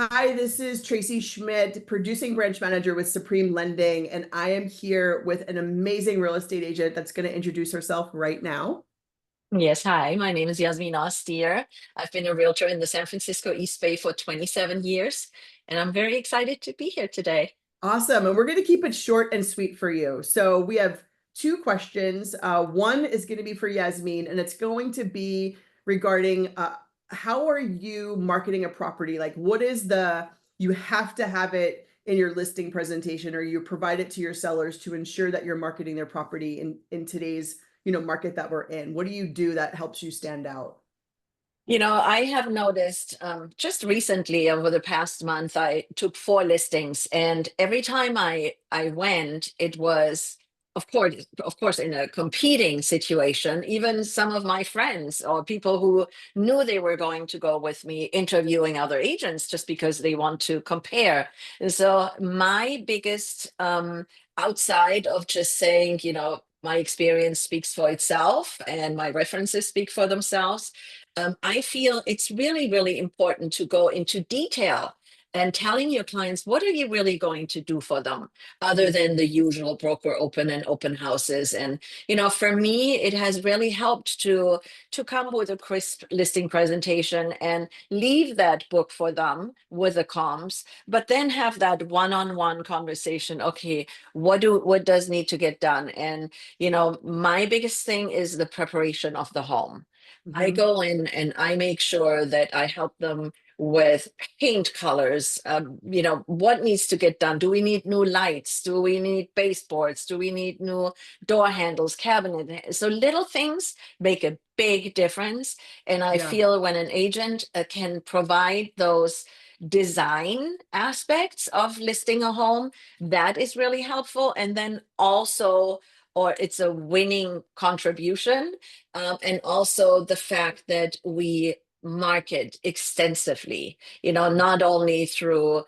Hi, this is Tracie Schmidt, producing branch manager with Supreme Lending, and I am here with an amazing real estate agent that's going to introduce herself right now. Yes, hi, my name is Yasmine Astir. I've been a realtor in the San Francisco East Bay for 27 years, and I'm very excited to be here today. Awesome. And we're going to keep it short and sweet for you. So we have two questions. One is going to be for Yasmine, and it's going to be regarding how are you marketing a property? Like, what is you have to have it in your listing presentation, or you provide it to your sellers to ensure that you're marketing their property in today's, market that we're in. What do you do that helps you stand out? I have noticed just recently over the past month, I took four listings, and every time I went, it was, of course, in a competing situation. Even some of my friends or people who knew they were going to go with me interviewing other agents just because they want to compare. And so my biggest outside of just saying, my experience speaks for itself and my references speak for themselves. I feel it's really, really important to go into detail and telling your clients what are you really going to do for them other than the usual broker open and open houses. And for me it has really helped to come with a crisp listing presentation and leave that book for them with the comms, but then have that one-on-one conversation. Okay, what does need to get done? And my biggest thing is the preparation of the home. I Mhm. go in and I make sure that I help them with paint colors. What needs to get done? Do we need new lights? Do we need baseboards? Do we need new door handles, cabinet? So little things make a big difference. And I Yeah. feel when an agent can provide those design aspects of listing a home, that is really helpful. And then also, or it's a winning contribution, and also the fact that we market extensively, not only through,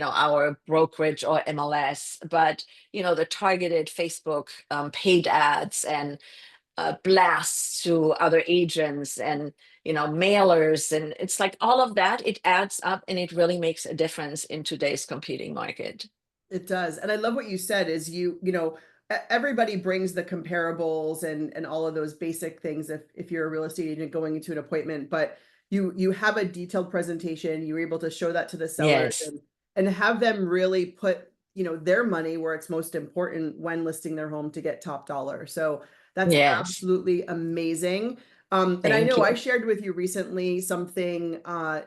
our brokerage or MLS, but, the targeted Facebook paid ads and blasts to other agents and, mailers. And it's like all of that, it adds up and it really makes a difference in today's competing market. It does. And I love what you said is everybody brings the comparables and all of those basic things if you're a real estate agent going into an appointment, but you have a detailed presentation, you're able to show that to the sellers Yes. and have them really put, their money where it's most important when listing their home to get top dollar. So that's Yes. absolutely amazing. And I Thank know I you. shared with you recently something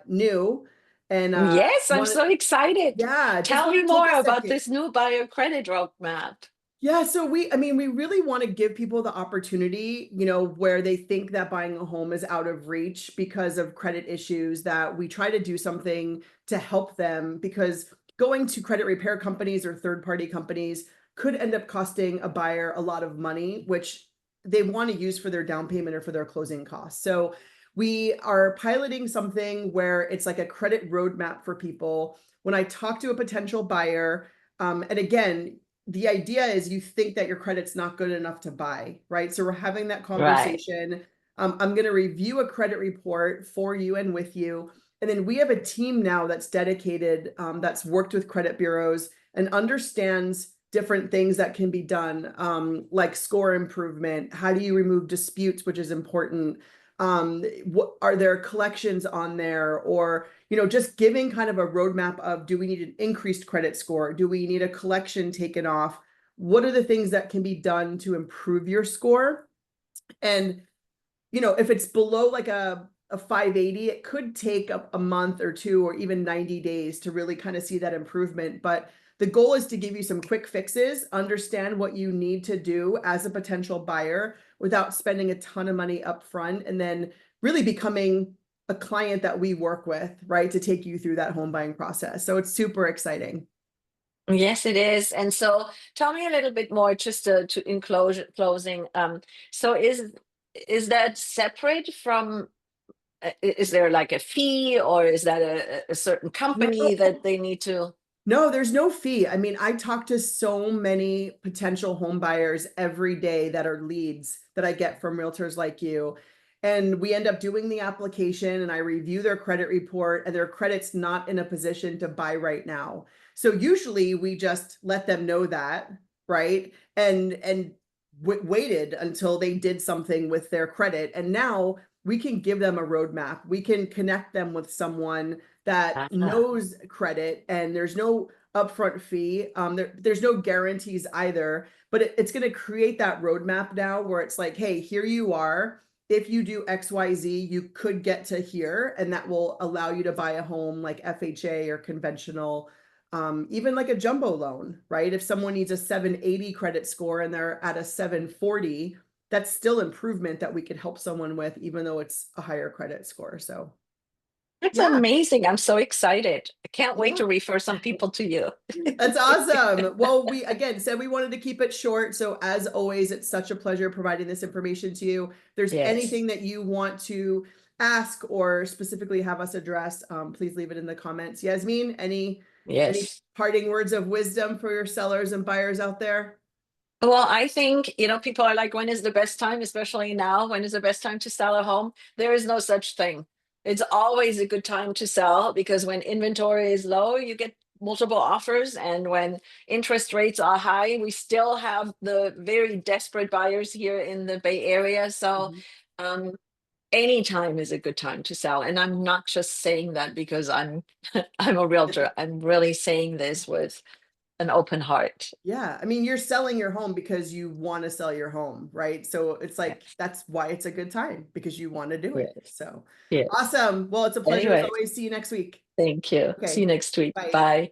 new and Yes, I'm one so excited. yeah, just Tell me want to take more a about second. this new buyer credit roadmap. Yeah, so I mean, we really want to give people the opportunity, where they think that buying a home is out of reach because of credit issues, that we try to do something to help them because going to credit repair companies or third-party companies could end up costing a buyer a lot of money, which they want to use for their down payment or for their closing costs. So we are piloting something where it's like a credit roadmap for people. When I talk to a potential buyer, and again, the idea is you think that your credit's not good enough to buy, right? So we're having that Right. conversation. I'm going to review a credit report for you and with you. And then we have a team now that's dedicated, that's worked with credit bureaus and understands different things that can be done, like score improvement. How do you remove disputes, which is important? What are there collections on there, or just giving kind of a roadmap of, do we need an increased credit score? Do we need a collection taken off? What are the things that can be done to improve your score? And, if it's below like a 580, it could take a month or two or even 90 days to really kind of see that improvement. But the goal is to give you some quick fixes, understand what you need to do as a potential buyer without spending a ton of money up front, and then really becoming a client that we work with, right, to take you through that home buying process. So it's super exciting. Yes, it is. And so tell me a little bit more just to in closing. So is that separate from, is there like a fee, or is that a certain No, company that they need to? no, there's no fee. I mean, I talk to so many potential home buyers every day that are leads that I get from realtors like you. and we end up doing the application and I review their credit report and their credit's not in a position to buy right now. So usually we just let them know that, right? And waited until they did something with their credit. And now we can give them a roadmap. We can connect them with someone that Ah, knows credit, and there's no upfront fee. There's no guarantees either, but it's going to create that roadmap now where it's like, hey, here you are. If you do XYZ, you could get to here, and that will allow you to buy a home like FHA or conventional, even like a jumbo loan, right? If someone needs a 780 credit score and they're at a 740, that's still improvement that we could help someone with, even though it's a higher credit score. So that's yeah, amazing. I'm so excited. I can't wait yeah. to refer some people to you. That's awesome. Well, we again said we wanted to keep it short. So as always, it's such a pleasure providing this information to you. If there's Yes. anything that you want to ask or specifically have us address, please leave it in the comments. Yasmine, any Yes. parting words of wisdom for your sellers and buyers out there? Well, I think, people are like, when is the best time, especially now? When is the best time to sell a home? There is no such thing. It's always a good time to sell because when inventory is low, you get multiple offers. And when interest rates are high, we still have the very desperate buyers here in the Bay Area. So, Mhm. um, any time is a good time to sell. And I'm not just saying that because I'm I'm a realtor. I'm really saying this with an open heart. Yeah, I mean, you're selling your home because you want to sell your home, right? So it's like Yes. that's why it's a good time, because you want to do it. Yes. So Yes. awesome. Well, it's a pleasure as Anyway. always. See you next week. Thank you. See you Okay, next week. bye. Bye.